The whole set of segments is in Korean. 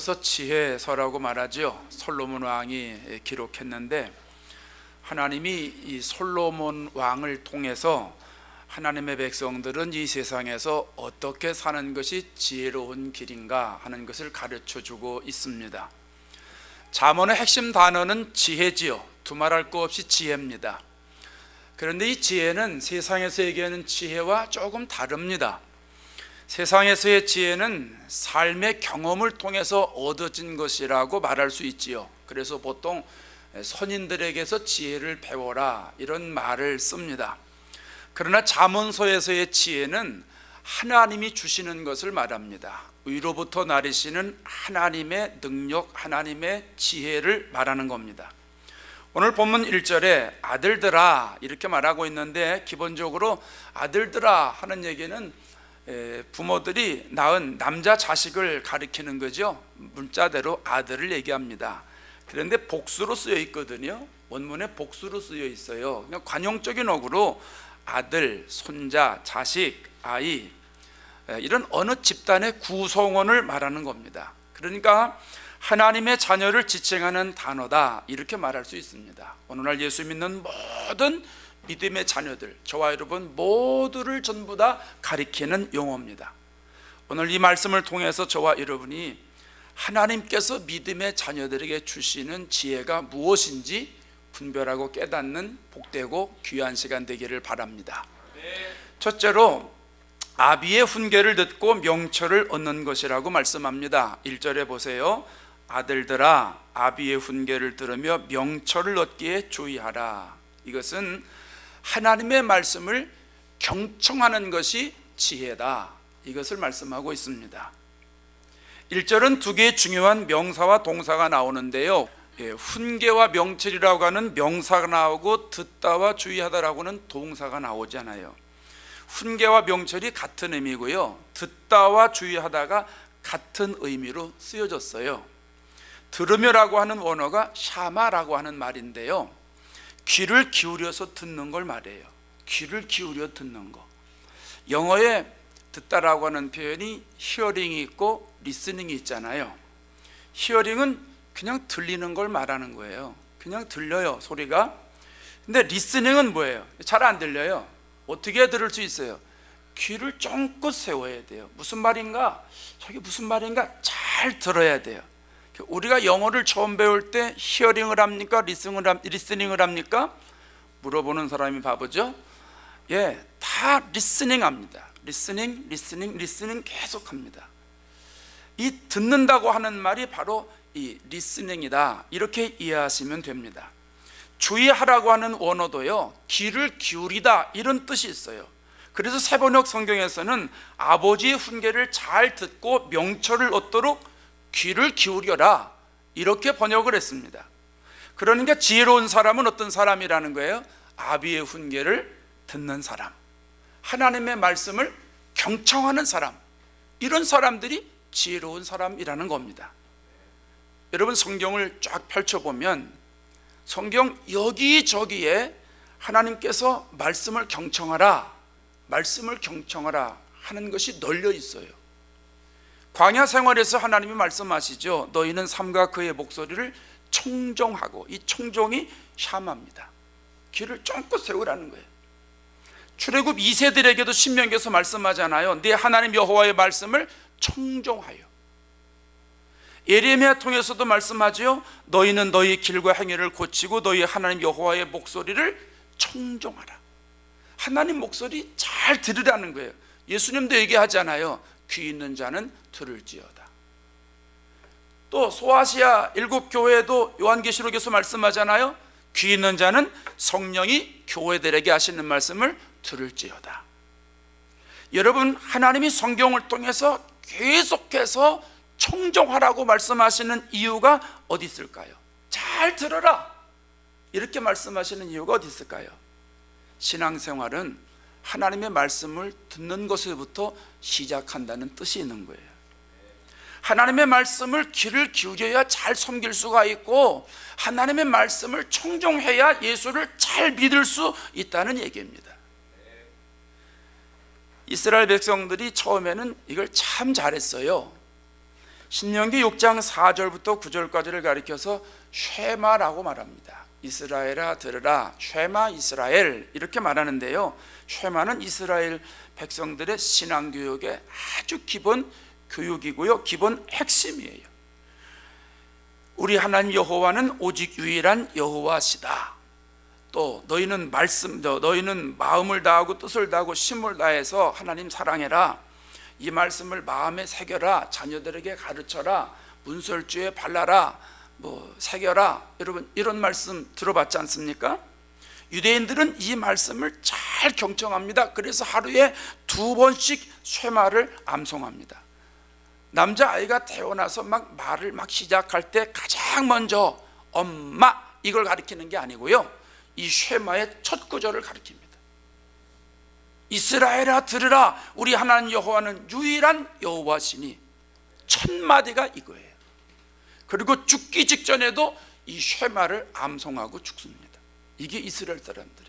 합쳐서 지혜서라고 말하죠. 솔로몬 왕이 기록했는데, 하나님이 이 솔로몬 왕을 통해서 하나님의 백성들은 이 세상에서 어떻게 사는 것이 지혜로운 길인가 하는 것을 가르쳐 주고 있습니다. 잠언의 핵심 단어는 지혜지요. 두말할 거 없이 지혜입니다. 그런데 이 지혜는 세상에서 얘기하는 지혜와 조금 다릅니다. 세상에서의 지혜는 삶의 경험을 통해서 얻어진 것이라고 말할 수 있지요. 그래서 보통 선인들에게서 지혜를 배워라 이런 말을 씁니다. 그러나 잠언서에서의 지혜는 하나님이 주시는 것을 말합니다. 위로부터 나리시는 하나님의 능력, 하나님의 지혜를 말하는 겁니다. 오늘 본문 1절에 아들들아 이렇게 말하고 있는데, 기본적으로 아들들아 하는 얘기는 부모들이 낳은 남자 자식을 가리키는 거죠. 문자대로 아들을 얘기합니다. 그런데 복수로 쓰여 있거든요. 원문에 복수로 쓰여 있어요. 그냥 관용적인 어구로 아들, 손자, 자식, 아이, 이런 어느 집단의 구성원을 말하는 겁니다. 그러니까 하나님의 자녀를 지칭하는 단어다 이렇게 말할 수 있습니다. 오늘날 예수 믿는 모든 믿음의 자녀들, 저와 여러분 모두를 전부 다 가리키는 용어입니다. 오늘 이 말씀을 통해서 저와 여러분이 하나님께서 믿음의 자녀들에게 주시는 지혜가 무엇인지 분별하고 깨닫는 복되고 귀한 시간 되기를 바랍니다. 첫째로 아비의 훈계를 듣고 명철을 얻는 것이라고 말씀합니다. 1절에 보세요. 아들들아 아비의 훈계를 들으며 명철을 얻기에 주의하라. 이것은 하나님의 말씀을 경청하는 것이 지혜다, 이것을 말씀하고 있습니다. 1절은 두 개의 중요한 명사와 동사가 나오는데요, 훈계와 명철이라고 하는 명사가 나오고 듣다와 주의하다라고는 동사가 나오잖아요. 훈계와 명철이 같은 의미고요, 듣다와 주의하다가 같은 의미로 쓰여졌어요. 들으며라고 하는 원어가 샤마라고 하는 말인데요, 귀를 기울여서 듣는 걸 말해요. 귀를 기울여 듣는 거. 영어에 듣다라고 하는 표현이 히어링이 있고 리스닝이 있잖아요. 히어링은 그냥 들리는 걸 말하는 거예요. 그냥 들려요, 소리가. 근데 리스닝은 뭐예요? 잘 안 들려요. 어떻게 들을 수 있어요? 귀를 쫑긋 세워야 돼요. 무슨 말인가? 저게 무슨 말인가? 잘 들어야 돼요. 우리가 영어를 처음 배울 때 히어링을 합니까? 리스닝을 합니까? 물어보는 사람이 바보죠? 다 리스닝 합니다. 리스닝 계속 합니다. 이 듣는다고 하는 말이 바로 이 리스닝이다, 이렇게 이해하시면 됩니다. 주의하라고 하는 원어도요, 귀를 기울이다 이런 뜻이 있어요. 그래서 세번역 성경에서는 아버지의 훈계를 잘 듣고 명철을 얻도록 귀를 기울여라 이렇게 번역을 했습니다. 그러니까 지혜로운 사람은 어떤 사람이라는 거예요? 아비의 훈계를 듣는 사람, 하나님의 말씀을 경청하는 사람, 이런 사람들이 지혜로운 사람이라는 겁니다. 여러분 성경을 쫙 펼쳐보면 성경 여기저기에 하나님께서 말씀을 경청하라 하는 것이 널려 있어요. 광야 생활에서 하나님이 말씀하시죠. 너희는 삼가 그의 목소리를 청종하고, 이 청종이 샤마입니다. 귀를 쫑긋 세우라는 거예요. 출애굽 2세들에게도 신명기에서 말씀하잖아요. 네 하나님 여호와의 말씀을 청종하여. 예레미야 통해서도 말씀하죠. 너희는 너희 길과 행위를 고치고 너희 하나님 여호와의 목소리를 청종하라. 하나님 목소리 잘 들으라는 거예요. 예수님도 얘기하잖아요. 귀 있는 자는 들을지어다. 또 소아시아 7교회도 요한계시록에서 말씀하잖아요. 귀 있는 자는 성령이 교회들에게 하시는 말씀을 들을지어다. 여러분 하나님이 성경을 통해서 계속해서 청종하라고 말씀하시는 이유가 어디 있을까요? 잘 들어라 이렇게 말씀하시는 이유가 어디 있을까요? 신앙생활은 하나님의 말씀을 듣는 것에부터 시작한다는 뜻이 있는 거예요. 하나님의 말씀을 귀를 기울여야 잘 섬길 수가 있고, 하나님의 말씀을 청종해야 예수를 잘 믿을 수 있다는 얘기입니다. 이스라엘 백성들이 처음에는 이걸 참 잘했어요. 신명기 6장 4절부터 9절까지를 가리켜서 쉐마라고 말합니다. 이스라엘아 들으라, 쉐마 이스라엘 이렇게 말하는데요, 쉐마는 이스라엘 백성들의 신앙교육의 아주 기본 교육이고요, 기본 핵심이에요. 우리 하나님 여호와는 오직 유일한 여호와시다. 또 너희는 마음을 다하고 뜻을 다하고 심을 다해서 하나님 사랑해라. 이 말씀을 마음에 새겨라. 자녀들에게 가르쳐라. 문설주에 발라라. 새겨라. 여러분 이런 말씀 들어봤지 않습니까? 유대인들은 이 말씀을 잘 경청합니다. 그래서 하루에 2번씩 쉐마를 암송합니다. 남자아이가 태어나서 말을 시작할 때 가장 먼저 엄마 이걸 가리키는 게 아니고요, 이 쉐마의 첫 구절을 가리킵니다. 이스라엘아 들으라, 우리 하나님 여호와는 유일한 여호와시니. 첫 마디가 이거예요. 그리고 죽기 직전에도 이 쉐마를 암송하고 죽습니다. 이게 이스라엘 사람들이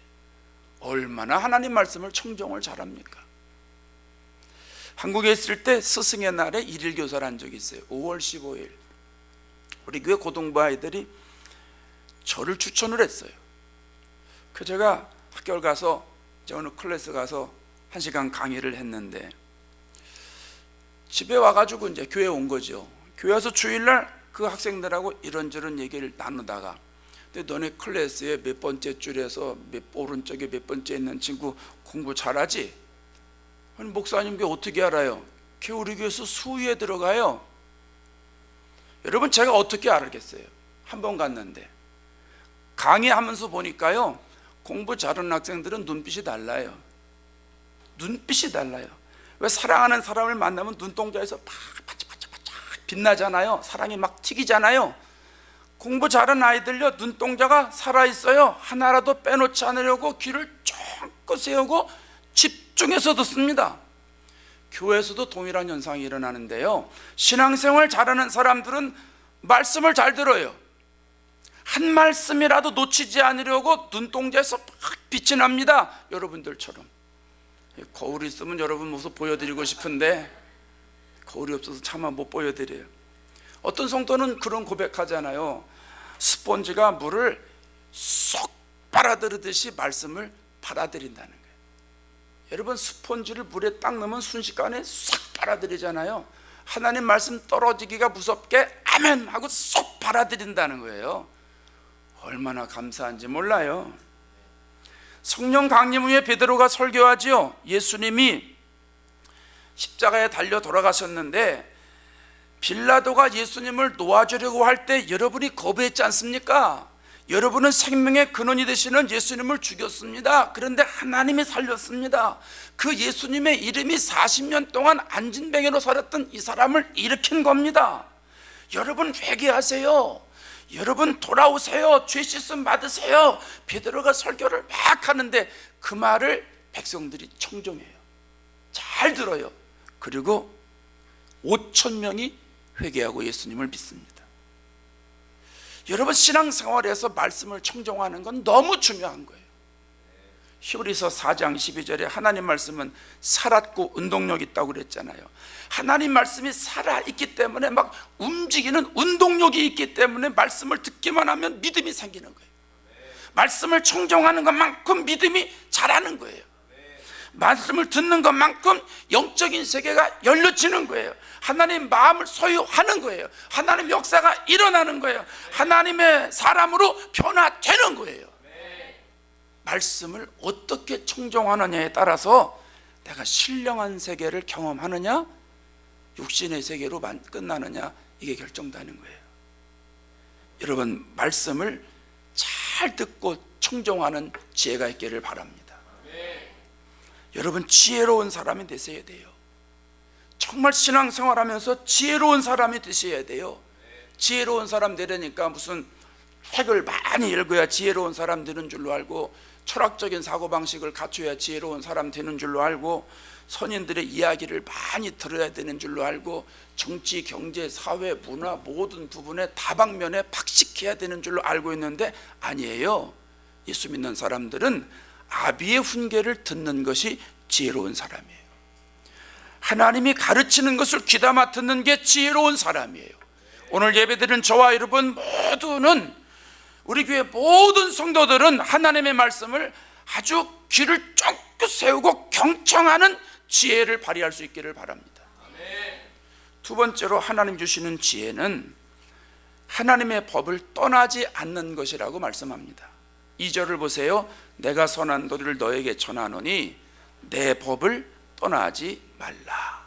얼마나 하나님 말씀을 청정을 잘합니까? 한국에 있을 때 스승의 날에 일일 교사를 한 적이 있어요. 5월 15일 우리 교회 고등부 아이들이 저를 추천을 했어요. 제가 학교를 가서 어느 클래스 가서 1시간 강의를 했는데 집에 와가지고 이제 교회에 온 거죠. 교회 와서 주일날 그 학생들하고 이런저런 얘기를 나누다가, 근데 너네 클래스에 몇 번째 줄에서 오른쪽에 몇 번째 있는 친구 공부 잘하지? 아니 목사님 그 어떻게 알아요? 걔 우리 교회에서 수위에 들어가요. 여러분 제가 어떻게 알겠어요? 한 번 갔는데 강의하면서 보니까요, 공부 잘하는 학생들은 눈빛이 달라요. 눈빛이 달라요. 왜 사랑하는 사람을 만나면 눈동자에서 반짝반짝 빛나잖아요. 사랑이 막 튀기잖아요. 공부 잘하는 아이들요, 눈동자가 살아있어요. 하나라도 빼놓지 않으려고 귀를 쫑긋 세우고 집중해서 듣습니다. 교회에서도 동일한 현상이 일어나는데요, 신앙생활 잘하는 사람들은 말씀을 잘 들어요. 한 말씀이라도 놓치지 않으려고 눈동자에서 막 빛이 납니다. 여러분들처럼. 거울이 있으면 여러분 모습 보여드리고 싶은데 거울이 없어서 차마 못 보여드려요. 어떤 성도는 그런 고백하잖아요. 스폰지가 물을 쏙 빨아들이듯이 말씀을 받아들인다는 거예요. 여러분 스폰지를 물에 딱 넣으면 순식간에 싹 빨아들이잖아요. 하나님 말씀 떨어지기가 무섭게 아멘 하고 쏙 빨아들인다는 거예요. 얼마나 감사한지 몰라요. 성령 강림 후에 베드로가 설교하지요. 예수님이 십자가에 달려 돌아가셨는데 빌라도가 예수님을 놓아주려고 할 때 여러분이 거부했지 않습니까? 여러분은 생명의 근원이 되시는 예수님을 죽였습니다. 그런데 하나님이 살렸습니다. 그 예수님의 이름이 40년 동안 안진뱅이로 살았던 이 사람을 일으킨 겁니다. 여러분 회개하세요. 여러분 돌아오세요. 죄 씻음 받으세요. 베드로가 설교를 막 하는데 그 말을 백성들이 청종해요. 잘 들어요. 그리고 5,000명이 회개하고 예수님을 믿습니다. 여러분 신앙생활에서 말씀을 청종하는 건 너무 중요한 거예요. 히브리서 4장 12절에 하나님 말씀은 살았고 운동력 있다고 그랬잖아요. 하나님 말씀이 살아있기 때문에 막 움직이는 운동력이 있기 때문에 말씀을 듣기만 하면 믿음이 생기는 거예요. 말씀을 청종하는 것만큼 믿음이 자라는 거예요. 말씀을 듣는 것만큼 영적인 세계가 열려지는 거예요. 하나님 마음을 소유하는 거예요. 하나님 역사가 일어나는 거예요. 하나님의 사람으로 변화되는 거예요. 말씀을 어떻게 청종하느냐에 따라서 내가 신령한 세계를 경험하느냐 육신의 세계로 끝나느냐 이게 결정되는 거예요. 여러분 말씀을 잘 듣고 청종하는 지혜가 있기를 바랍니다. 여러분 지혜로운 사람이 되셔야 돼요. 정말 신앙생활하면서 지혜로운 사람이 되셔야 돼요. 지혜로운 사람 되려니까 무슨 책을 많이 읽어야 지혜로운 사람 되는 줄로 알고, 철학적인 사고방식을 갖춰야 지혜로운 사람 되는 줄로 알고, 선인들의 이야기를 많이 들어야 되는 줄로 알고, 정치, 경제, 사회, 문화 모든 부분에 다방면에 박식해야 되는 줄로 알고 있는데 아니에요. 예수 믿는 사람들은 아비의 훈계를 듣는 것이 지혜로운 사람이에요. 하나님이 가르치는 것을 귀담아 듣는 게 지혜로운 사람이에요. 오늘 예배드리는 저와 여러분 모두는, 우리 교회 모든 성도들은 하나님의 말씀을 아주 귀를 쫑긋 세우고 경청하는 지혜를 발휘할 수 있기를 바랍니다. 두 번째로 하나님 주시는 지혜는 하나님의 법을 떠나지 않는 것이라고 말씀합니다. 2절을 보세요. 내가 선한 도리를 너에게 전하노니 내 법을 떠나지 말라.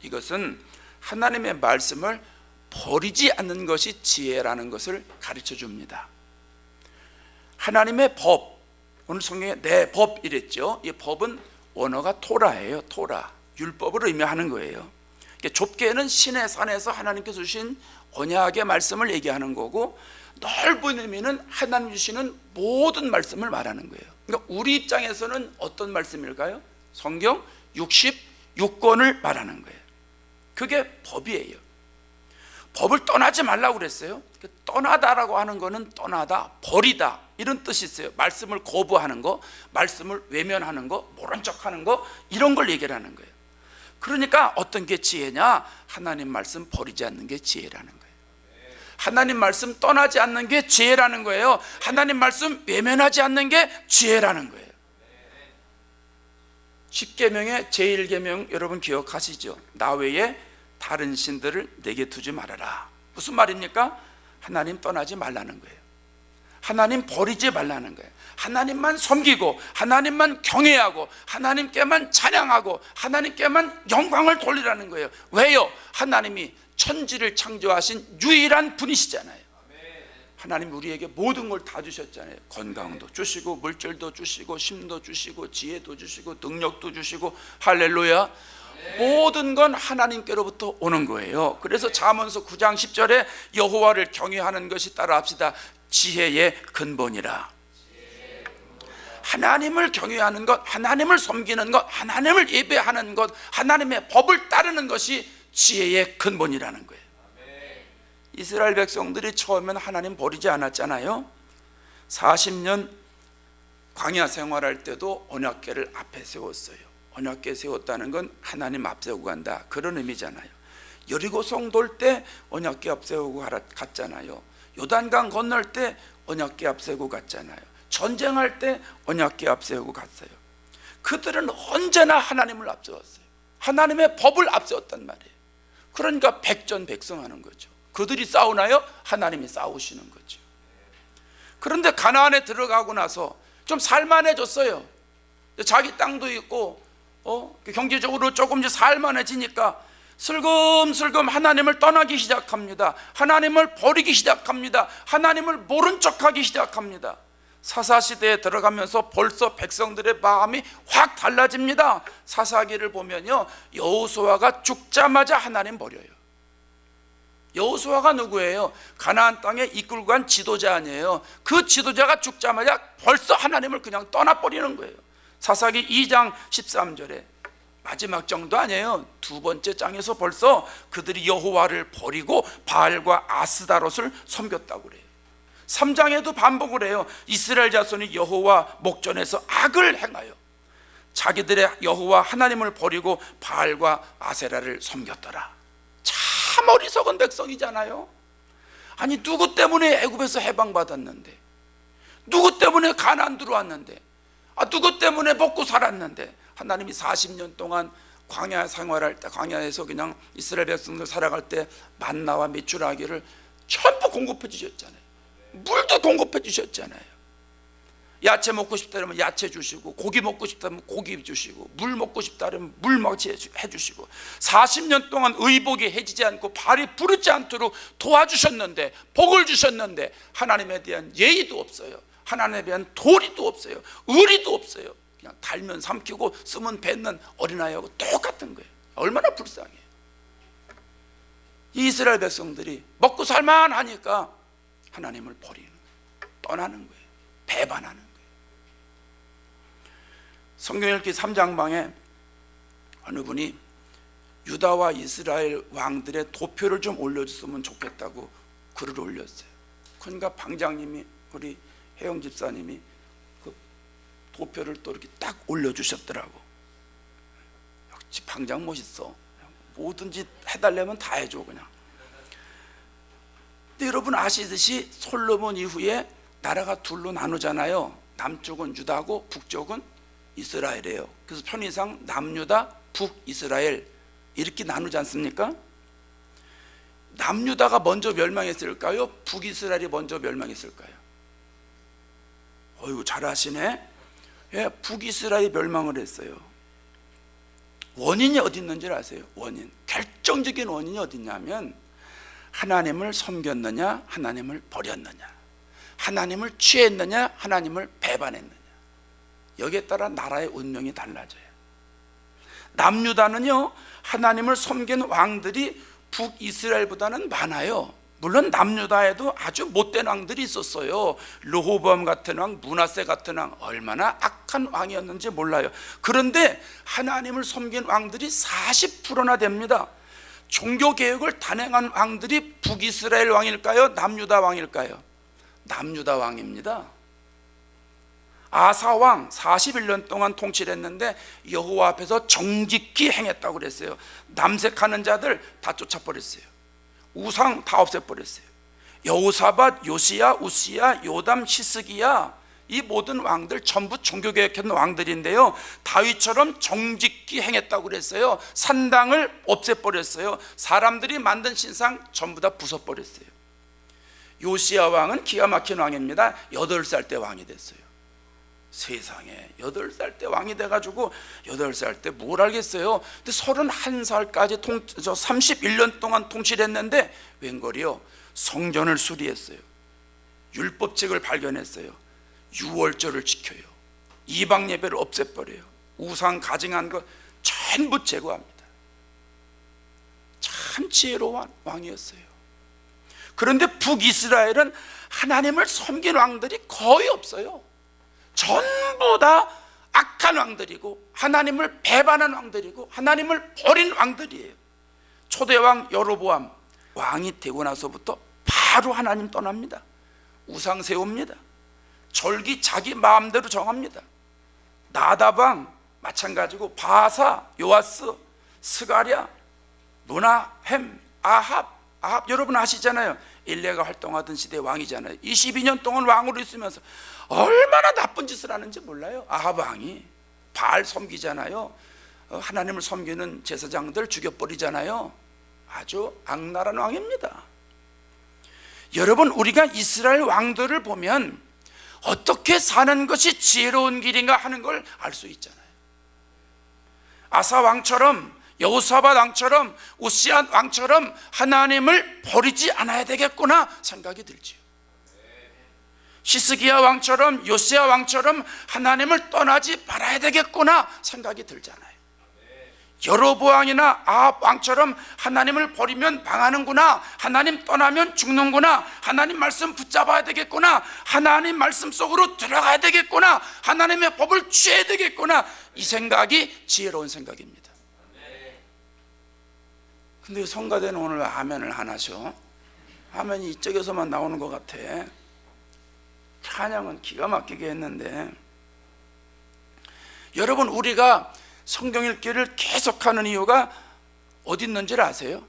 이것은 하나님의 말씀을 버리지 않는 것이 지혜라는 것을 가르쳐 줍니다. 하나님의 법, 오늘 성경에 내 법 이랬죠. 이 법은 원어가 토라예요. 토라, 율법을 의미하는 거예요. 좁게는 신의 산에서 하나님께서 주신 언약의 말씀을 얘기하는 거고, 넓은 의미는 하나님 주시는 모든 말씀을 말하는 거예요. 그러니까 우리 입장에서는 어떤 말씀일까요? 성경 66권을 말하는 거예요. 그게 법이에요. 법을 떠나지 말라고 그랬어요. 떠나다라고 하는 거는 떠나다, 버리다 이런 뜻이 있어요. 말씀을 거부하는 거, 말씀을 외면하는 거, 모른 척하는 거, 이런 걸 얘기하는 거예요. 그러니까 어떤 게 지혜냐? 하나님 말씀 버리지 않는 게 지혜라는 거예요. 하나님 말씀 떠나지 않는 게 지혜라는 거예요. 하나님 말씀 외면하지 않는 게 지혜라는 거예요. 10계명의 제1계명 여러분 기억하시죠? 나 외에 다른 신들을 내게 두지 말아라. 무슨 말입니까? 하나님 떠나지 말라는 거예요. 하나님 버리지 말라는 거예요. 하나님만 섬기고 하나님만 경외하고 하나님께만 찬양하고 하나님께만 영광을 돌리라는 거예요. 왜요? 하나님이 천지를 창조하신 유일한 분이시잖아요. 하나님 우리에게 모든 걸 다 주셨잖아요. 건강도 주시고 물질도 주시고 힘도 주시고 지혜도 주시고 능력도 주시고, 할렐루야. 모든 건 하나님께로부터 오는 거예요. 그래서 잠언서 9장 10절에 여호와를 경외하는 것이, 따라합시다, 지혜의 근본이라. 하나님을 경외하는 것, 하나님을 섬기는 것, 하나님을 예배하는 것, 하나님의 법을 따르는 것이 지혜의 근본이라는 거예요. 이스라엘 백성들이 처음에는 하나님 버리지 않았잖아요. 40년 광야 생활할 때도 언약궤를 앞에 세웠어요. 언약궤 세웠다는 건 하나님 앞세우고 간다, 그런 의미잖아요. 여리고성 돌 때 언약궤 앞세우고 갔잖아요. 요단강 건널 때 언약궤 앞세우고 갔잖아요. 전쟁할 때 언약궤 앞세우고 갔어요. 그들은 언제나 하나님을 앞세웠어요. 하나님의 법을 앞세웠단 말이에요. 그러니까 백전백승하는 거죠. 그들이 싸우나요? 하나님이 싸우시는 거죠. 그런데 가나안에 들어가고 나서 좀 살만해졌어요. 자기 땅도 있고 경제적으로 조금씩 살만해지니까 슬금슬금 하나님을 떠나기 시작합니다. 하나님을 버리기 시작합니다. 하나님을 모른 척하기 시작합니다. 사사시대에 들어가면서 벌써 백성들의 마음이 확 달라집니다. 사사기를 보면요, 여호수아가 죽자마자 하나님 버려요. 여호수아가 누구예요? 가나안 땅에 이끌고 간 지도자 아니에요? 그 지도자가 죽자마자 벌써 하나님을 그냥 떠나버리는 거예요. 사사기 2장 13절에 마지막 정도 아니에요. 두 번째 장에서 벌써 그들이 여호와를 버리고 바알과 아스다롯을 섬겼다고 그래요. 3장에도 반복을 해요. 이스라엘 자손이 여호와 목전에서 악을 행하여 자기들의 여호와 하나님을 버리고 바알과 아세라를 섬겼더라. 참 어리석은 백성이잖아요. 아니, 누구 때문에 애굽에서 해방받았는데, 누구 때문에 가나안 들어왔는데, 누구 때문에 먹고 살았는데, 하나님이 40년 동안 광야 생활할 때, 광야에서 그냥 이스라엘 백성들 살아갈 때 만나와 메추라기를 전부 공급해 주셨잖아요. 물도 공급해 주셨잖아요. 야채 먹고 싶다 그러면 야채 주시고, 고기 먹고 싶다면 고기 주시고, 물 먹고 싶다 그러면 물 먹게 해주시고, 40년 동안 의복이 해지지 않고 발이 부르지 않도록 도와주셨는데, 복을 주셨는데 하나님에 대한 예의도 없어요. 하나님에 대한 도리도 없어요. 의리도 없어요. 그냥 달면 삼키고 쓰면 뱉는 어린아이하고 똑같은 거예요. 얼마나 불쌍해요. 이 이스라엘 백성들이 먹고 살만하니까 하나님을 버리는 거예요. 떠나는 거예요. 배반하는 거예요. 성경 읽기 3장방에 어느 분이 유다와 이스라엘 왕들의 도표를 좀 올려줬으면 좋겠다고 글을 올렸어요. 그러니까 방장님이, 우리 혜영 집사님이 그 도표를 또 이렇게 딱 올려주셨더라고. 당장 멋있어. 뭐든지 해달라면 다 해줘 그냥. 근데 여러분 아시듯이 솔로몬 이후에 나라가 둘로 나누잖아요. 남쪽은 유다고 북쪽은 이스라엘이에요. 그래서 편의상 남유다 북이스라엘 이렇게 나누지 않습니까? 남유다가 먼저 멸망했을까요? 북이스라엘이 먼저 멸망했을까요? 어이구 잘하시네. 예, 북이스라엘이 멸망을 했어요. 원인이 어디 있는지 아세요? 원인, 결정적인 원인이 어디 있냐면 하나님을 섬겼느냐 하나님을 버렸느냐, 하나님을 취했느냐 하나님을 배반했느냐, 여기에 따라 나라의 운명이 달라져요. 남유다는요 하나님을 섬긴 왕들이 북이스라엘보다는 많아요. 물론 남유다에도 아주 못된 왕들이 있었어요. 르호보암 같은 왕, 므낫세 같은 왕, 얼마나 악한 왕이었는지 몰라요. 그런데 하나님을 섬긴 왕들이 40%나 됩니다. 종교개혁을 단행한 왕들이 북이스라엘 왕일까요? 남유다 왕일까요? 남유다 왕입니다. 아사 왕 41년 동안 통치를 했는데 여호와 앞에서 정직히 행했다고 그랬어요. 남색하는 자들 다 쫓아버렸어요. 우상 다 없애버렸어요. 여호사밧, 요시야, 우시야, 요담, 히스기야, 이 모든 왕들 전부 종교개혁했던 왕들인데요, 다윗처럼 정직히 행했다고 그랬어요. 산당을 없애버렸어요. 사람들이 만든 신상 전부 다 부숴버렸어요. 요시야 왕은 기가 막힌 왕입니다. 8살 때 왕이 됐어요. 세상에 8살 때 왕이 돼가지고 8살 때 뭘 알겠어요. 근데 31살까지 31년 동안 통치를 했는데 웬걸이요, 성전을 수리했어요. 율법책을 발견했어요. 유월절을 지켜요. 이방 예배를 없애버려요. 우상 가증한 거 전부 제거합니다. 참 지혜로운 왕이었어요. 그런데 북이스라엘은 하나님을 섬긴 왕들이 거의 없어요. 전부 다 악한 왕들이고 하나님을 배반한 왕들이고 하나님을 버린 왕들이에요. 초대왕 여로보암 왕이 되고 나서부터 바로 하나님 떠납니다. 우상 세웁니다. 절기 자기 마음대로 정합니다. 나다방 마찬가지고 바사, 요아스, 스가랴, 무나햄, 아합 여러분 아시잖아요. 엘리야가 활동하던 시대 왕이잖아요. 22년 동안 왕으로 있으면서 얼마나 나쁜 짓을 하는지 몰라요. 아합 왕이 바알 섬기잖아요. 하나님을 섬기는 제사장들 죽여버리잖아요. 아주 악랄한 왕입니다. 여러분, 우리가 이스라엘 왕들을 보면 어떻게 사는 것이 지혜로운 길인가 하는 걸 알 수 있잖아요. 아사 왕처럼, 여호사밧 왕처럼, 우시야 왕처럼 하나님을 버리지 않아야 되겠구나 생각이 들지요. 히스기야 왕처럼, 요시야 왕처럼 하나님을 떠나지 말아야 되겠구나 생각이 들잖아요. 여로보암이나 아합 왕처럼 하나님을 버리면 망하는구나, 하나님 떠나면 죽는구나, 하나님 말씀 붙잡아야 되겠구나, 하나님 말씀 속으로 들어가야 되겠구나, 하나님의 법을 취해야 되겠구나, 이 생각이 지혜로운 생각입니다. 근데 성가대는 오늘 왜 아멘을 안 하셔? 아멘이 이쪽에서만 나오는 것 같아. 찬양은 기가 막히게 했는데, 여러분, 우리가 성경 읽기를 계속하는 이유가 어디 있는지 아세요?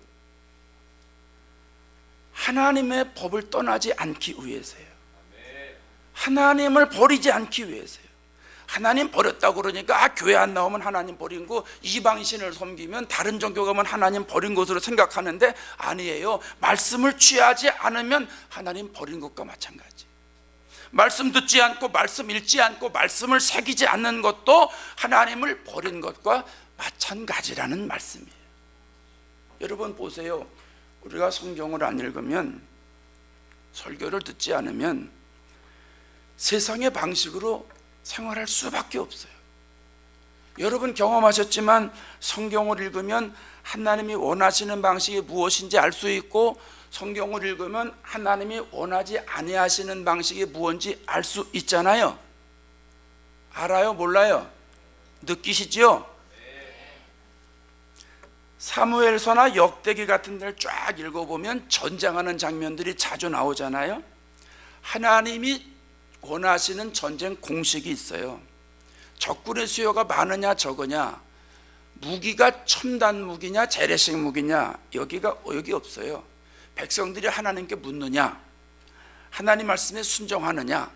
하나님의 법을 떠나지 않기 위해서예요. 하나님을 버리지 않기 위해서예요. 하나님 버렸다고 그러니까 교회 안 나오면 하나님 버린 거, 이방신을 섬기면, 다른 종교 가면 하나님 버린 것으로 생각하는데 아니에요. 말씀을 취하지 않으면 하나님 버린 것과 마찬가지. 말씀 듣지 않고, 말씀 읽지 않고, 말씀을 새기지 않는 것도 하나님을 버린 것과 마찬가지라는 말씀이에요. 여러분 보세요. 우리가 성경을 안 읽으면, 설교를 듣지 않으면 세상의 방식으로 생활할 수밖에 없어요. 여러분 경험하셨지만 성경을 읽으면 하나님이 원하시는 방식이 무엇인지 알 수 있고, 성경을 읽으면 하나님이 원하지 아니하시는 방식이 무엇인지 알 수 있잖아요. 알아요? 몰라요? 느끼시죠? 사무엘서나 역대기 같은 데를 쫙 읽어보면 전쟁하는 장면들이 자주 나오잖아요. 하나님이 원하시는 전쟁 공식이 있어요. 적군의 수요가 많으냐 적으냐, 무기가 첨단 무기냐 재래식 무기냐 여기 없어요. 백성들이 하나님께 묻느냐, 하나님 말씀에 순종하느냐,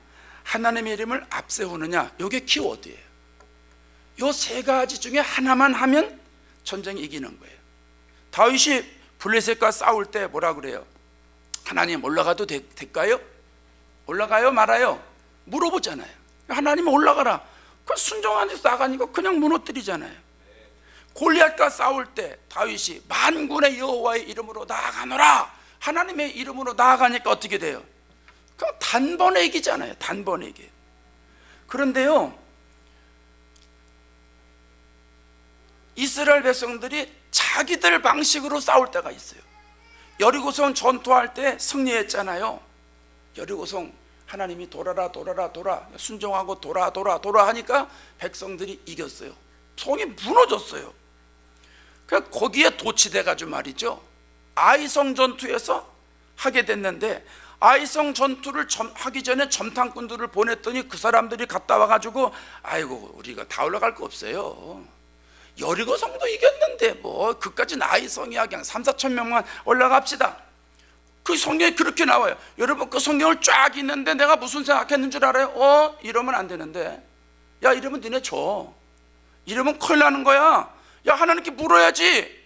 하나님의 이름을 앞세우느냐, 이게 키워드예요. 이 세 가지 중에 하나만 하면 전쟁이 이기는 거예요. 다윗이 블레셋과 싸울 때 뭐라 그래요? 하나님 올라가도 될까요? 올라가요 말아요? 물어보잖아요. 하나님 올라가라. 그 순종하면서 나가니까 그냥 무너뜨리잖아요. 골리앗과 싸울 때 다윗이 만군의 여호와의 이름으로 나아가노라, 하나님의 이름으로 나아가니까 어떻게 돼요? 그럼 단번에 이기잖아요. 단번에 이겨요. 그런데요, 이스라엘 백성들이 자기들 방식으로 싸울 때가 있어요. 여리고성 전투할 때 승리했잖아요. 여리고성 하나님이 돌아라 순종하고 돌아 하니까 백성들이 이겼어요. 성이 무너졌어요. 그러니까 거기에 도취돼가지고 말이죠, 아이성 전투에서 하게 됐는데, 아이성 전투를 하기 전에 점탕꾼들을 보냈더니 그 사람들이 갔다 와가지고 아이고 우리가 다 올라갈 거 없어요. 여리고성도 이겼는데 뭐 그까진 아이성이야, 그냥 3-4천 명만 올라갑시다. 그 성경에 그렇게 나와요. 여러분 그 성경을 쫙 읽는데 내가 무슨 생각했는 줄 알아요? 이러면 안 되는데, 야 이러면 너네 줘, 이러면 큰일 나는 거야, 야 하나님께 물어야지.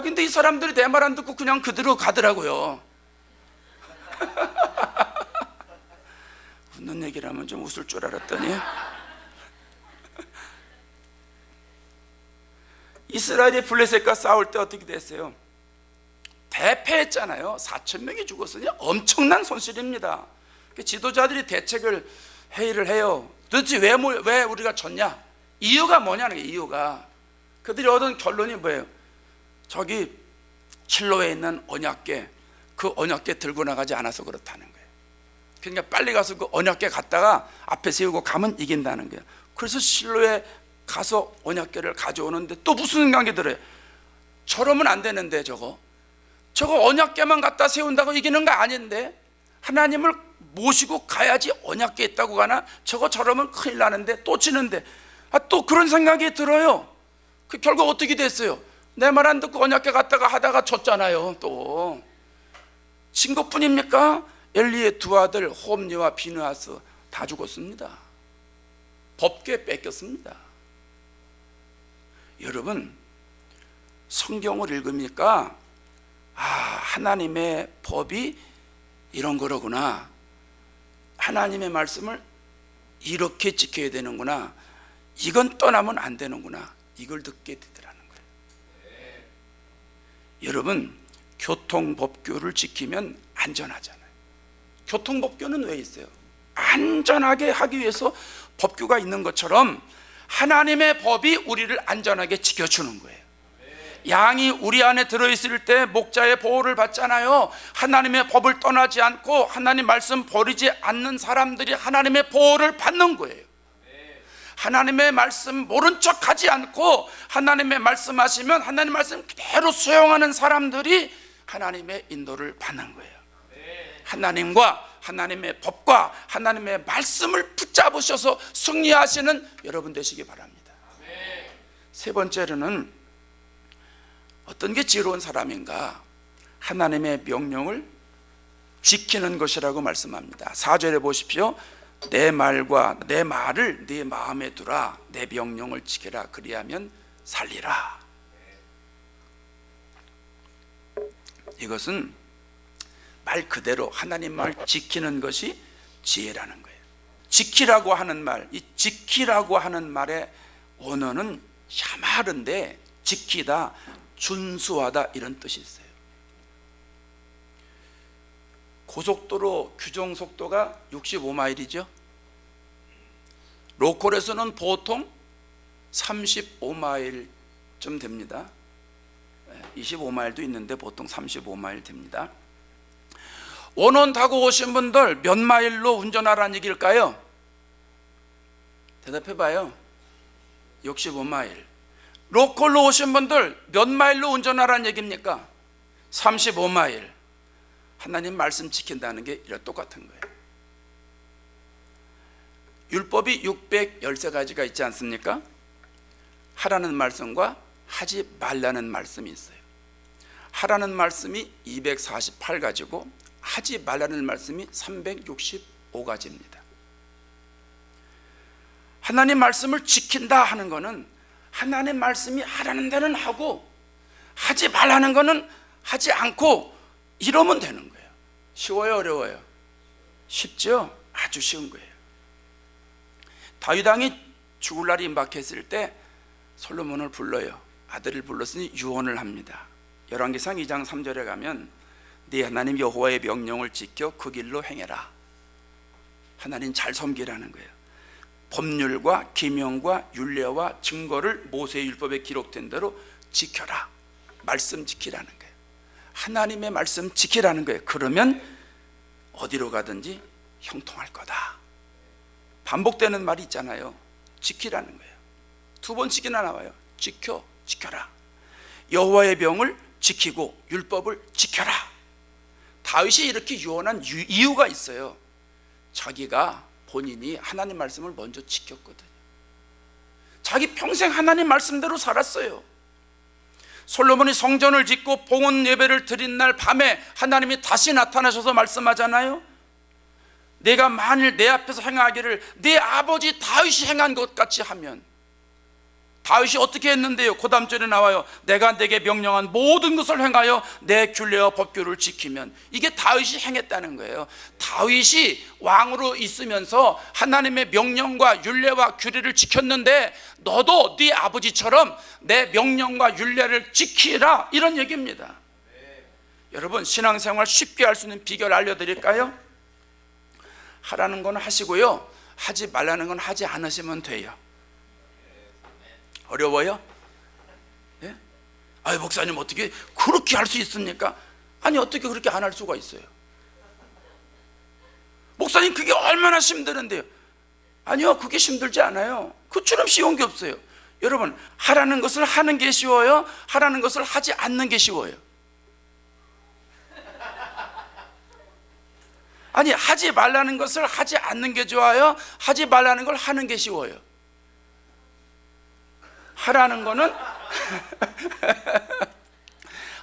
근데 이 사람들이 내 말 안 듣고 그냥 그대로 가더라고요. 웃는 얘기를 하면 좀 웃을 줄 알았더니 이스라엘이 블레셋과 싸울 때 어떻게 됐어요? 대패했잖아요. 4천 명이 죽었으니 엄청난 손실입니다. 지도자들이 회의를 해요. 도대체 왜 우리가 졌냐? 이유가 뭐냐는 거예요. 이유가 그들이 얻은 결론이 뭐예요? 저기 실로에 있는 언약궤, 그 언약궤 들고 나가지 않아서 그렇다는 거예요. 그러니까 빨리 가서 그 언약궤 갖다가 앞에 세우고 가면 이긴다는 거예요. 그래서 실로에 가서 언약궤를 가져오는데 또 무슨 생각이 들어요? 저러면 안 되는데, 저거 언약궤만 갖다 세운다고 이기는 거 아닌데, 하나님을 모시고 가야지 언약궤 있다고 가나? 저러면 큰일 나는데, 또 지는데, 또 그런 생각이 들어요. 그 결국 어떻게 됐어요? 내 말 안 듣고 언약궤 갖다가 하다가 졌잖아요. 또 진 것뿐입니까? 엘리의 두 아들 홈리와 비느하스 다 죽었습니다. 법궤 뺏겼습니다. 여러분 성경을 읽으니까 하나님의 법이 이런 거로구나, 하나님의 말씀을 이렇게 지켜야 되는구나, 이건 떠나면 안 되는구나, 이걸 듣게 되더라는 거예요. 여러분 교통법규를 지키면 안전하잖아요. 교통법규는 왜 있어요? 안전하게 하기 위해서 법규가 있는 것처럼 하나님의 법이 우리를 안전하게 지켜주는 거예요. 양이 우리 안에 들어있을 때 목자의 보호를 받잖아요. 하나님의 법을 떠나지 않고 하나님 말씀 버리지 않는 사람들이 하나님의 보호를 받는 거예요. 하나님의 말씀 모른 척 하지 않고 하나님의 말씀하시면 하나님 말씀 그대로 수용하는 사람들이 하나님의 인도를 받는 거예요. 하나님과 하나님의 법과 하나님의 말씀을 붙잡으셔서 승리하시는 여러분 되시기 바랍니다. 세 번째로는 어떤 게 지혜로운 사람인가? 하나님의 명령을 지키는 것이라고 말씀합니다. 4절에 보십시오. 내 말을 네 마음에 두라, 내 명령을 지키라, 그리하면 살리라. 이것은 말 그대로 하나님 말 지키는 것이 지혜라는 거예요. 지키라고 하는 말, 이 지키라고 하는 말의 원어는 샤마르인데 지키다, 준수하다 이런 뜻이 있어요. 고속도로 규정 속도가 65마일이죠. 로컬에서는 보통 35마일쯤 됩니다. 25마일도 있는데 보통 35마일 됩니다. 원원 타고 오신 분들 몇 마일로 운전하라는 얘기일까요? 대답해봐요. 65마일. 로컬로 오신 분들 몇 마일로 운전하라는 얘기입니까? 35마일. 하나님 말씀 지킨다는 게 이랑 똑같은 거예요. 율법이 613가지가 있지 않습니까? 하라는 말씀과 하지 말라는 말씀이 있어요. 하라는 말씀이 248가지고 하지 말라는 말씀이 365가지입니다. 하나님 말씀을 지킨다 하는 것은 하나님 말씀이 하라는 데는 하고 하지 말라는 것은 하지 않고 이러면 되는 거예요. 쉬워요, 어려워요? 쉽죠? 아주 쉬운 거예요. 다윗 왕이 죽을 날이 임박했을 때 솔로몬을 불러요. 아들을 불렀으니 유언을 합니다. 열왕기상 2장 3절에 가면 네 하나님 여호와의 명령을 지켜 그 길로 행해라. 하나님 잘 섬기라는 거예요. 법률과 계명과 율례와 증거를 모세의 율법에 기록된 대로 지켜라. 말씀 지키라는 거예요. 하나님의 말씀 지키라는 거예요. 그러면 어디로 가든지 형통할 거다. 반복되는 말이 있잖아요. 지키라는 거예요. 2번씩이나 나와요. 지켜라. 여호와의 명을 지키고 율법을 지켜라. 다윗이 이렇게 유언한 이유가 있어요. 자기가 본인이 하나님 말씀을 먼저 지켰거든요. 자기 평생 하나님 말씀대로 살았어요. 솔로몬이 성전을 짓고 봉헌 예배를 드린 날 밤에 하나님이 다시 나타나셔서 말씀하잖아요. 내가 만일 내 앞에서 행하기를 네 아버지 다윗이 행한 것 같이 하면, 다윗이 어떻게 했는데요? 그 다음 절에 나와요. 내가 내게 명령한 모든 것을 행하여 내 균례와 법규를 지키면. 이게 다윗이 행했다는 거예요. 다윗이 왕으로 있으면서 하나님의 명령과 율례와 규례를 지켰는데 너도 네 아버지처럼 내 명령과 율례를 지키라, 이런 얘기입니다. 여러분, 신앙생활 쉽게 할 수 있는 비결 알려드릴까요? 하라는 건 하시고요, 하지 말라는 건 하지 않으시면 돼요. 어려워요? 예? 아유, 목사님 어떻게 그렇게 할 수 있습니까? 아니, 어떻게 그렇게 안 할 수가 있어요? 목사님 그게 얼마나 힘드는데요? 아니요, 그게 힘들지 않아요. 그처럼 쉬운 게 없어요. 여러분, 하라는 것을 하는 게 쉬워요? 하라는 것을 하지 않는 게 쉬워요? 아니, 하지 말라는 것을 하지 않는 게 좋아요? 하지 말라는 걸 하는 게 쉬워요? 하라는 거는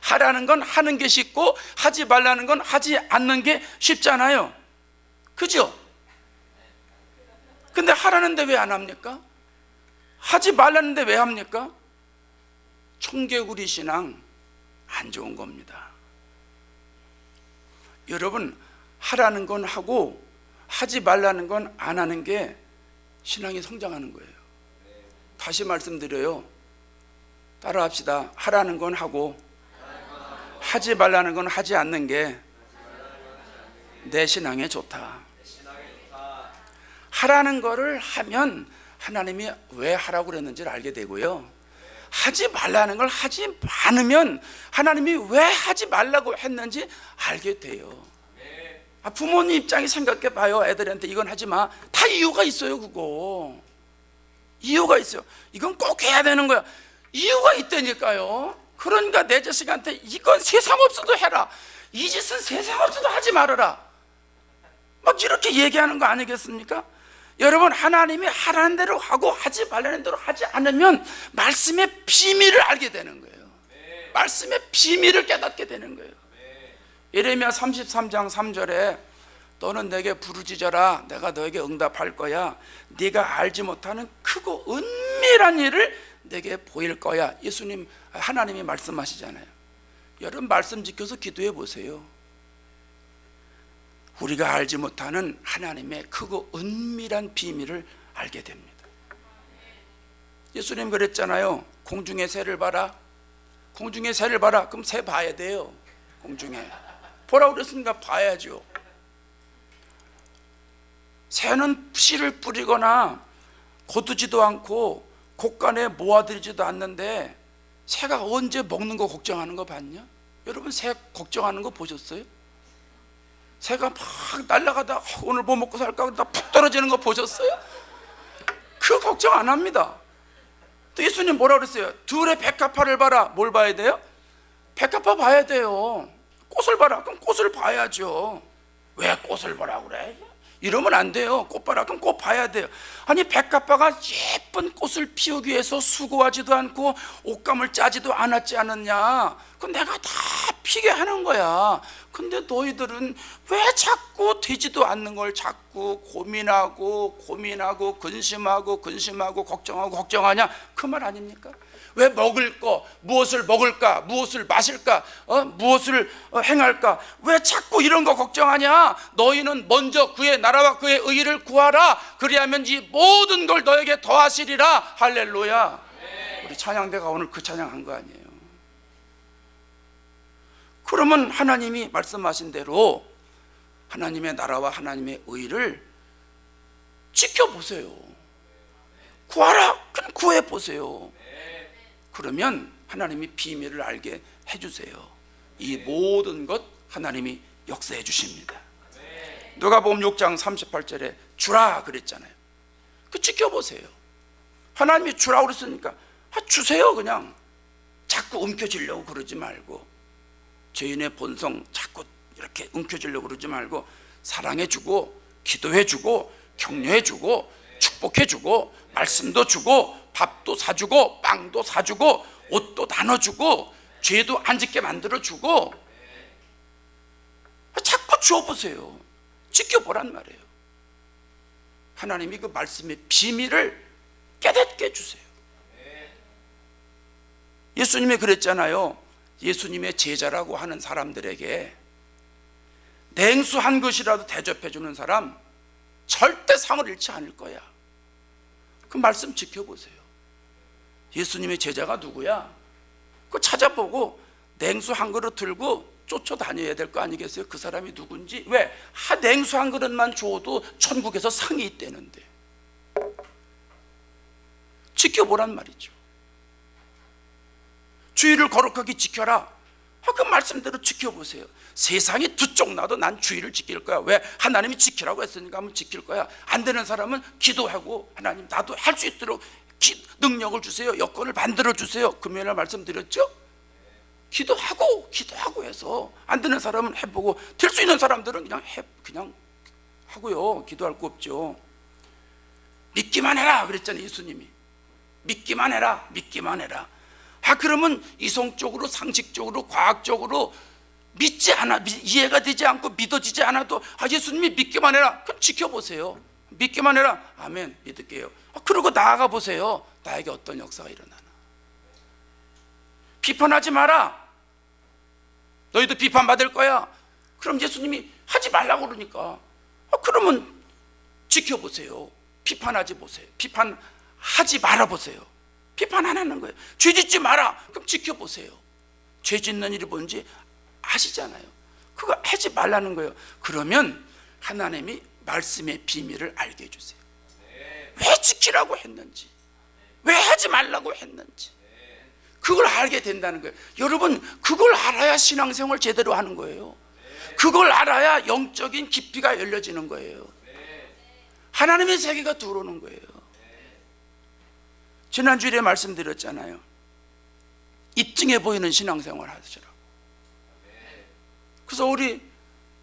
하라는 건 하는 게 쉽고 하지 말라는 건 하지 않는 게 쉽잖아요. 그죠? 근데 하라는데 왜 안 합니까? 하지 말라는데 왜 합니까? 청개구리 신앙 안 좋은 겁니다. 여러분, 하라는 건 하고 하지 말라는 건 안 하는 게 신앙이 성장하는 거예요. 다시 말씀드려요. 따라합시다. 하라는 건 하고 하지 말라는 건 하지 않는 게 내 신앙에 좋다. 하라는 거를 하면 하나님이 왜 하라고 그랬는지를 알게 되고요, 하지 말라는 걸 하지 않으면 하나님이 왜 하지 말라고 했는지 알게 돼요. 부모님 입장에 생각해 봐요. 애들한테 이건 하지 마. 다 이유가 있어요. 그거 이유가 있어요. 이건 꼭 해야 되는 거야. 이유가 있다니까요. 그러니까 내 자식한테 이건 세상 없어도 해라, 이 짓은 세상 없어도 하지 말아라, 막 이렇게 얘기하는 거 아니겠습니까? 여러분, 하나님이 하라는 대로 하고 하지 말라는 대로 하지 않으면 말씀의 비밀을 알게 되는 거예요. 말씀의 비밀을 깨닫게 되는 거예요. 예레미야 33장 3절에 너는 내게 부르짖어라, 내가 너에게 응답할 거야. 네가 알지 못하는 크고 은밀한 일을 내게 보일 거야. 예수님, 하나님이 말씀하시잖아요. 여러분, 말씀 지켜서 기도해 보세요. 우리가 알지 못하는 하나님의 크고 은밀한 비밀을 알게 됩니다. 예수님 그랬잖아요. 공중의 새를 봐라. 공중의 새를 봐라. 그럼 새 봐야 돼요. 공중에 보라고 그랬으니까 봐야죠. 새는 씨를 뿌리거나 거두지도 않고 곳간에 모아들이지도 않는데 새가 언제 먹는 거 걱정하는 거 봤냐? 여러분, 새 걱정하는 거 보셨어요? 새가 막 날아가다 오늘 뭐 먹고 살까 하다 푹 떨어지는 거 보셨어요? 그 걱정 안 합니다. 또 예수님 뭐라 그랬어요? 들의 백합화를 봐라. 뭘 봐야 돼요? 백합화 봐야 돼요. 꽃을 봐라. 그럼 꽃을 봐야죠. 왜 꽃을 보라고 그래? 이러면 안 돼요. 꽃봐라. 그럼 꽃 봐야 돼요. 아니 백합화가 예쁜 꽃을 피우기 위해서 수고하지도 않고 옷감을 짜지도 않았지 않았냐. 그건 내가 다 피게 하는 거야. 근데 너희들은 왜 자꾸 되지도 않는 걸 자꾸 고민하고 근심하고 걱정하냐. 그 말 아닙니까? 왜 먹을 거, 무엇을 먹을까, 무엇을 마실까, 무엇을 행할까, 왜 자꾸 이런 거 걱정하냐? 너희는 먼저 그의 나라와 그의 의의를 구하라. 그리하면 이 모든 걸 너에게 더하시리라. 할렐루야. 우리 찬양대가 오늘 그 찬양한 거 아니에요? 그러면 하나님이 말씀하신 대로 하나님의 나라와 하나님의 의의를 지켜보세요. 구하라. 그럼 구해보세요. 그러면 하나님이 비밀을 알게 해주세요. 이 모든 것 하나님이 역사해 주십니다. 누가복음 6장 38절에 주라 그랬잖아요. 그 지켜보세요. 하나님이 주라고 그랬으니까 주세요. 그냥 자꾸 움켜쥐려고 그러지 말고, 죄인의 본성 자꾸 이렇게 움켜쥐려고 그러지 말고, 사랑해주고 기도해주고 격려해주고 축복해주고 말씀도 주고 밥도 사주고 빵도 사주고 옷도 나눠주고 죄도 안 짓게 만들어주고 자꾸 주어보세요. 지켜보란 말이에요. 하나님이 그 말씀의 비밀을 깨닫게 해주세요. 예수님이 그랬잖아요. 예수님의 제자라고 하는 사람들에게 냉수 한 것이라도 대접해주는 사람 절대 상을 잃지 않을 거야. 그 말씀 지켜보세요. 예수님의 제자가 누구야? 그거 찾아보고 냉수 한 그릇 들고 쫓아다녀야 될 거 아니겠어요? 그 사람이 누군지. 왜? 냉수 한 그릇만 줘도 천국에서 상이 있다는데. 지켜보란 말이죠. 주의를 거룩하게 지켜라. 그 말씀대로 지켜보세요. 세상이 두 쪽 나도 난 주의를 지킬 거야. 왜? 하나님이 지키라고 했으니까 한번 지킬 거야. 안 되는 사람은 기도하고 하나님 나도 할 수 있도록 능력을 주세요. 여건을 만들어 주세요. 금요일에 말씀드렸죠? 기도하고 해서 안 되는 사람은 해보고 될 수 있는 사람들은 그냥 하고요. 기도할 거 없죠. 믿기만 해라 그랬잖아요. 예수님이 믿기만 해라. 그러면 이성적으로 상식적으로 과학적으로 믿지 않아, 이해가 되지 않고 믿어지지 않아도 예수님이 믿기만 해라. 그럼 지켜보세요. 믿기만 해라. 아멘, 믿을게요. 그러고 나아가 보세요. 나에게 어떤 역사가 일어나나. 비판하지 마라. 너희도 비판받을 거야. 그럼 예수님이 하지 말라고 그러니까 그러면 지켜보세요. 비판하지 보세요. 비판하지 말아보세요. 비판 안 하는 거예요. 죄 짓지 마라. 그럼 지켜보세요. 죄 짓는 일이 뭔지 아시잖아요. 그거 하지 말라는 거예요. 그러면 하나님이 말씀의 비밀을 알게 해주세요. 왜 지키라고 했는지, 왜 하지 말라고 했는지 그걸 알게 된다는 거예요. 여러분, 그걸 알아야 신앙생활 제대로 하는 거예요. 그걸 알아야 영적인 깊이가 열려지는 거예요. 하나님의 세계가 들어오는 거예요. 지난주에 말씀드렸잖아요. 입증해 보이는 신앙생활 하시라고. 그래서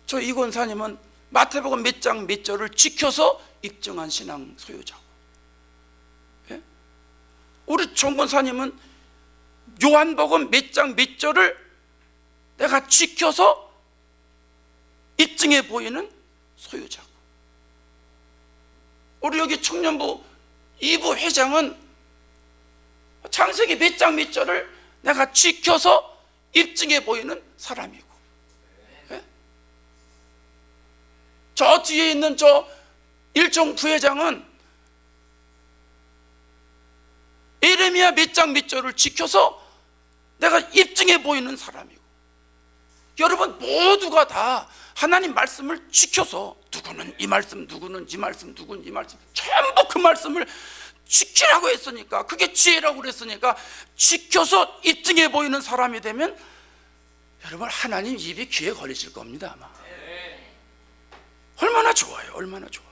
저 이권사님은 마태복음 몇 장 몇 절을 지켜서 입증한 신앙 소유자고, 예? 우리 정권사님은 요한복음 몇 장 몇 절을 내가 지켜서 입증해 보이는 소유자고, 우리 여기 청년부 2부 회장은 창세기 몇 장 몇 절을 내가 지켜서 입증해 보이는 사람이고, 예? 저 뒤에 있는 저 일종 부회장은 예레미야 몇 장 몇 절을 지켜서 내가 입증해 보이는 사람이고, 여러분 모두가 다 하나님 말씀을 지켜서 누구는 이 말씀, 누구는 이 말씀, 누구는 이 말씀, 전부 그 말씀을 지키라고 했으니까, 그게 지혜라고 그랬으니까 지켜서 입증해 보이는 사람이 되면 여러분 하나님 입이 귀에 걸리실 겁니다. 아마. 얼마나 좋아요. 얼마나 좋아.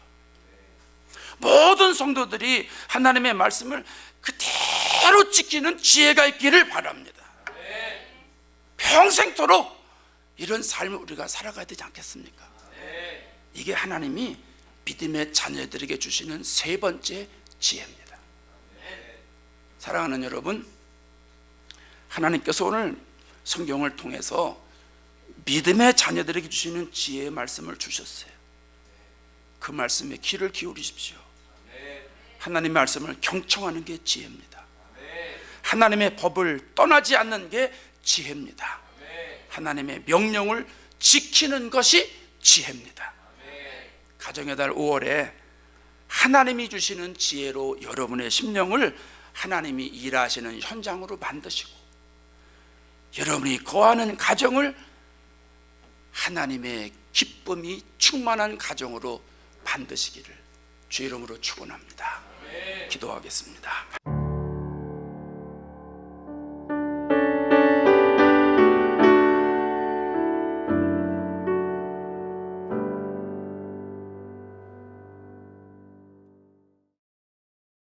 모든 성도들이 하나님의 말씀을 그대로 지키는 지혜가 있기를 바랍니다. 평생토록 이런 삶을 우리가 살아가야 되지 않겠습니까? 이게 하나님이 믿음의 자녀들에게 주시는 세 번째 지혜입니다. 사랑하는 여러분, 하나님께서 오늘 성경을 통해서 믿음의 자녀들에게 주시는 지혜의 말씀을 주셨어요. 그 말씀에 귀를 기울이십시오. 하나님의 말씀을 경청하는 게 지혜입니다. 하나님의 법을 떠나지 않는 게 지혜입니다. 하나님의 명령을 지키는 것이 지혜입니다. 가정의 달 5월에 하나님이 주시는 지혜로 여러분의 심령을 하나님이 일하시는 현장으로 만드시고, 여러분이 거하는 가정을 하나님의 기쁨이 충만한 가정으로 만드시기를 주의 이름으로 축원합니다. 기도하겠습니다.